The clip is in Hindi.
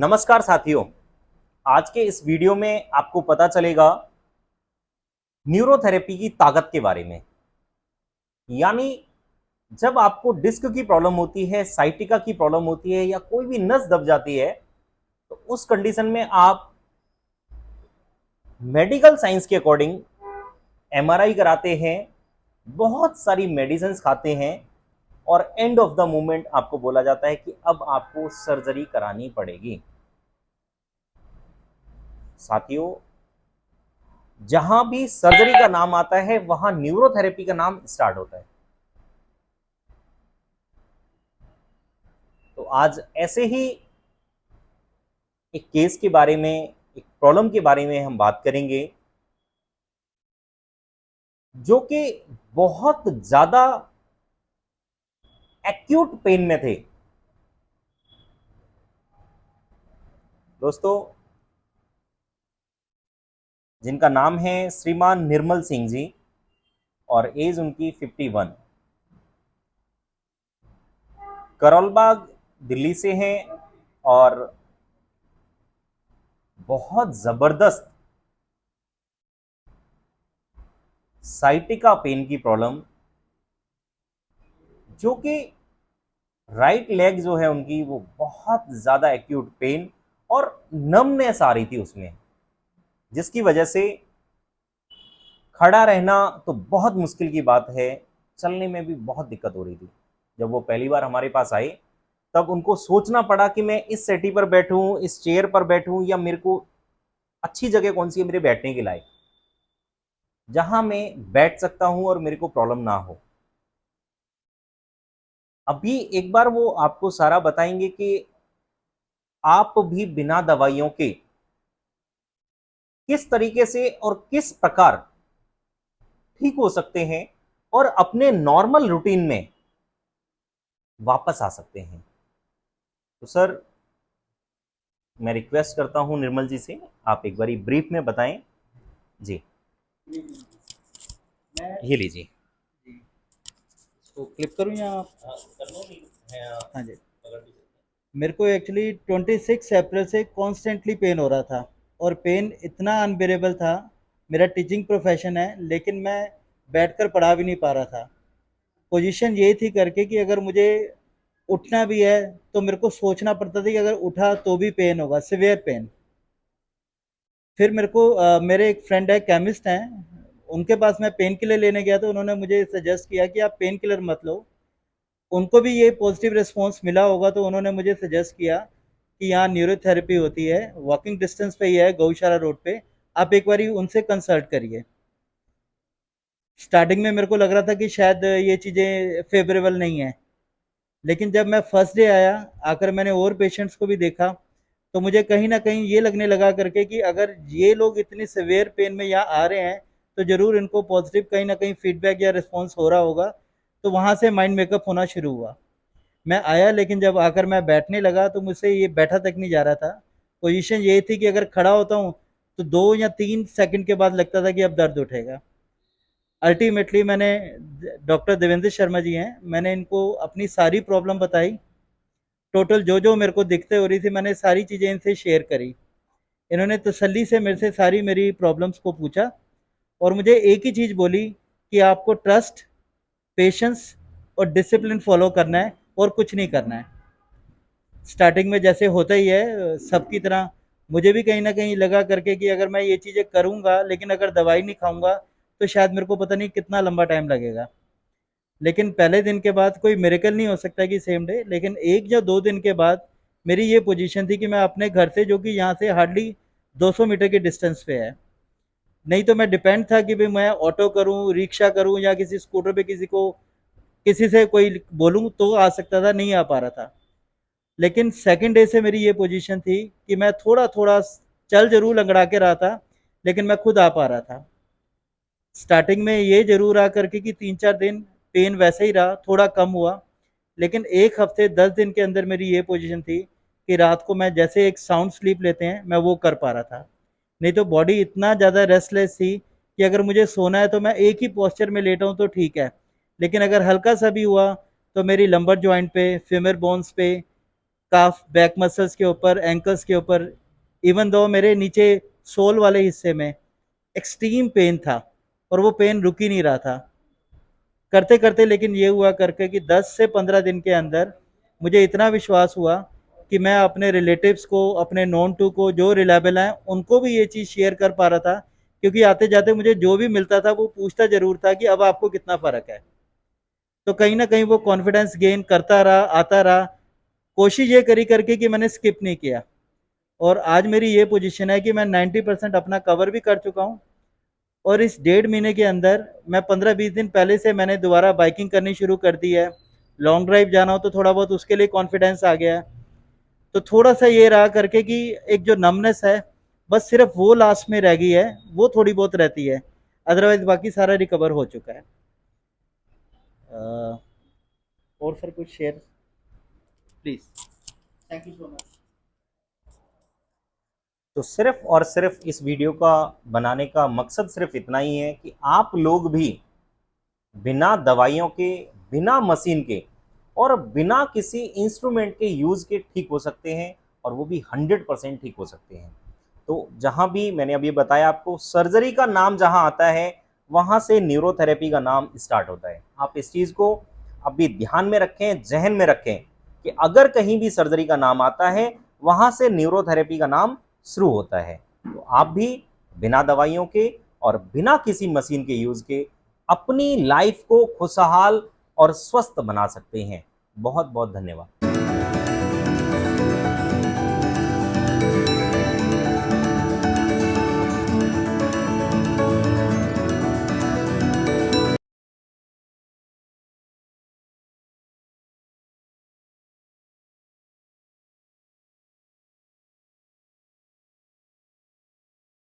नमस्कार साथियों। आज के इस वीडियो में आपको पता चलेगा न्यूरोथेरेपी की ताकत के बारे में। यानी जब आपको डिस्क की प्रॉब्लम होती है, साइटिका की प्रॉब्लम होती है या कोई भी नस दब जाती है, तो उस कंडीशन में आप मेडिकल साइंस के अकॉर्डिंग एमआरआई कराते हैं, बहुत सारी मेडिसिन खाते हैं और एंड ऑफ द मोमेंट आपको बोला जाता है कि अब आपको सर्जरी करानी पड़ेगी। साथियों, जहां भी सर्जरी का नाम आता है वहां न्यूरोथेरेपी का नाम स्टार्ट होता है। तो आज ऐसे ही एक केस के बारे में, एक प्रॉब्लम के बारे में हम बात करेंगे जो कि बहुत ज्यादा एक्यूट पेन में थे। दोस्तों, जिनका नाम है श्रीमान निर्मल सिंह जी और एज उनकी 51, करोलबाग दिल्ली से हैं और बहुत जबरदस्त साइटिका पेन की प्रॉब्लम, जो कि राइट लेग जो है उनकी वो बहुत ज्यादा एक्यूट पेन और नमनेस आ रही थी उसमें, जिसकी वजह से खड़ा रहना तो बहुत मुश्किल की बात है, चलने में भी बहुत दिक्कत हो रही थी। जब वो पहली बार हमारे पास आए तब उनको सोचना पड़ा कि मैं इस सेटी पर बैठूं, इस चेयर पर बैठूं, या मेरे को अच्छी जगह कौन सी है मेरे बैठने के लायक, जहां मैं बैठ सकता हूं और मेरे को प्रॉब्लम ना हो। अभी एक बार वो आपको सारा बताएंगे कि आप भी बिना दवाइयों के किस तरीके से और किस प्रकार ठीक हो सकते हैं और अपने नॉर्मल रूटीन में वापस आ सकते हैं। तो सर, मैं रिक्वेस्ट करता हूं निर्मल जी से, आप एक बारी ब्रीफ में बताएं जी। ये लीजिए। तो क्लिक करूँ या आप? कर लो, हाँ जी। मेरे को एक्चुअली 26 अप्रैल से कॉन्स्टेंटली पेन हो रहा था और पेन इतना अनबेरेबल था। मेरा टीचिंग प्रोफेशन है, लेकिन मैं बैठकर पढ़ा भी नहीं पा रहा था। पोजीशन ये थी करके कि अगर मुझे उठना भी है तो मेरे को सोचना पड़ता था कि अगर उठा तो भी पेन होगा, सिवियर पेन। फिर मेरे को मेरे एक फ्रेंड है, केमिस्ट हैं, उनके पास मैं पेन किलर लेने गया तो उन्होंने मुझे सजेस्ट किया कि आप पेन किलर मत लो। उनको भी ये पॉजिटिव रिस्पॉन्स मिला होगा तो उन्होंने मुझे सजेस्ट किया कि यहाँ न्यूरोथेरेपी होती है, वॉकिंग डिस्टेंस पे ही है, गौशाला रोड पे। आप एक बार उनसे कंसल्ट करिए। स्टार्टिंग में मेरे को लग रहा था कि शायद ये चीज़ें फेवरेबल नहीं है, लेकिन जब मैं फर्स्ट डे आया, आकर मैंने और पेशेंट्स को भी देखा, तो मुझे कहीं ना कहीं ये लगने लगा करके कि अगर ये लोग इतनी सिवियर पेन में यहाँ आ रहे हैं तो ज़रूर इनको पॉजिटिव कहीं ना कहीं फीडबैक या रिस्पॉन्स हो रहा होगा। तो वहाँ से माइंड मेकअप होना शुरू हुआ। मैं आया, लेकिन जब आकर मैं बैठने लगा तो मुझसे ये बैठा तक नहीं जा रहा था। पोजीशन ये थी कि अगर खड़ा होता हूँ तो 2 या 3 सेकंड के बाद लगता था कि अब दर्द उठेगा। अल्टीमेटली मैंने, डॉक्टर देवेंद्र शर्मा जी हैं, मैंने इनको अपनी सारी प्रॉब्लम बताई। टोटल जो जो मेरे को दिक्कतें हो रही थी मैंने सारी चीज़ें इनसे शेयर करी। इन्होंने तसल्ली से मेरे से सारी मेरी प्रॉब्लम्स को पूछा और मुझे एक ही चीज़ बोली कि आपको ट्रस्ट, पेशेंस और डिसिप्लिन फॉलो करना है और कुछ नहीं करना है। स्टार्टिंग में जैसे होता ही है सबकी तरह, मुझे भी कहीं ना कहीं लगा करके कि अगर मैं ये चीज़ें करूँगा लेकिन अगर दवाई नहीं खाऊंगा तो शायद मेरे को पता नहीं कितना लंबा टाइम लगेगा। लेकिन पहले दिन के बाद कोई मिरेकल नहीं हो सकता कि सेम डे, लेकिन 1 या 2 दिन के बाद मेरी ये पोजीशन थी कि मैं अपने घर से, जो कि यहाँ से हार्डली 200 मीटर के डिस्टेंस पे है, नहीं तो मैं डिपेंड था कि भाई मैं ऑटो करूँ, रिक्शा करूँ या किसी स्कूटर पे किसी को, किसी से कोई बोलूँ तो आ सकता था, नहीं आ पा रहा था। लेकिन सेकंड डे से मेरी ये पोजीशन थी कि मैं थोड़ा थोड़ा चल जरूर लंगड़ा के रहा था, लेकिन मैं खुद आ पा रहा था। स्टार्टिंग में ये जरूर आ करके कि 3 4 दिन पेन वैसे ही रहा, थोड़ा कम हुआ, लेकिन 1 हफ्ते 10 दिन के अंदर मेरी ये पोजीशन थी कि रात को मैं जैसे एक साउंड स्लीप लेते हैं मैं वो कर पा रहा था। नहीं तो बॉडी इतना ज़्यादा रेस्टलेस थी कि अगर मुझे सोना है तो मैं एक ही पोस्चर में लेटा हूँ तो ठीक है, लेकिन अगर हल्का सा भी हुआ तो मेरी लंबर जॉइंट पे, फीमर बोन्स पे काफ बैक मसल्स के ऊपर, एंकल्स के ऊपर, इवन दो मेरे नीचे सोल वाले हिस्से में एक्सट्रीम पेन था और वो पेन रुक ही नहीं रहा था करते करते। लेकिन ये हुआ करके कि 10 से 15 दिन के अंदर मुझे इतना विश्वास हुआ कि मैं अपने रिलेटिव्स को, अपने नोन टू को जो रिलायबल हैं उनको भी ये चीज़ शेयर कर पा रहा था, क्योंकि आते जाते मुझे जो भी मिलता था वो पूछता ज़रूर था कि अब आपको कितना फ़र्क है। तो कहीं न कहीं वो कॉन्फिडेंस गेन करता रहा, आता रहा। कोशिश ये करी करके कि मैंने स्किप नहीं किया और आज मेरी ये पोज़ीशन है कि मैं 90% अपना कवर भी कर चुका हूँ और इस डेढ़ महीने के अंदर मैं 15-20 दिन पहले से मैंने दोबारा बाइकिंग करनी शुरू कर दी है। लॉन्ग ड्राइव जाना हो तो थोड़ा बहुत उसके लिए कॉन्फिडेंस आ गया है। तो थोड़ा-सा ये रहा करके कि एक जो नमनेस है, बस सिर्फ़ वो लास्ट में रह गई है, वो थोड़ी बहुत रहती है। अदरवाइज़ बाकी सारा रिकवर हो चुका है। और सर कुछ share please? Thank you so much. तो सिर्फ और सिर्फ इस वीडियो का बनाने का मकसद सिर्फ इतना ही है कि आप लोग भी बिना दवाइयों के, बिना मशीन के और बिना किसी इंस्ट्रूमेंट के यूज़ के ठीक हो सकते हैं, और वो भी 100% ठीक हो सकते हैं। तो जहाँ भी मैंने अभी बताया आपको, सर्जरी का नाम जहाँ आता है वहाँ से न्यूरोथेरेपी का नाम स्टार्ट होता है। आप इस चीज़ को अभी ध्यान में रखें, जहन में रखें कि अगर कहीं भी सर्जरी का नाम आता है वहाँ से न्यूरोथेरेपी का नाम शुरू होता है। तो आप भी बिना दवाइयों के और बिना किसी मशीन के यूज़ के अपनी लाइफ को खुशहाल और स्वस्थ बना सकते हैं। बहुत बहुत धन्यवाद।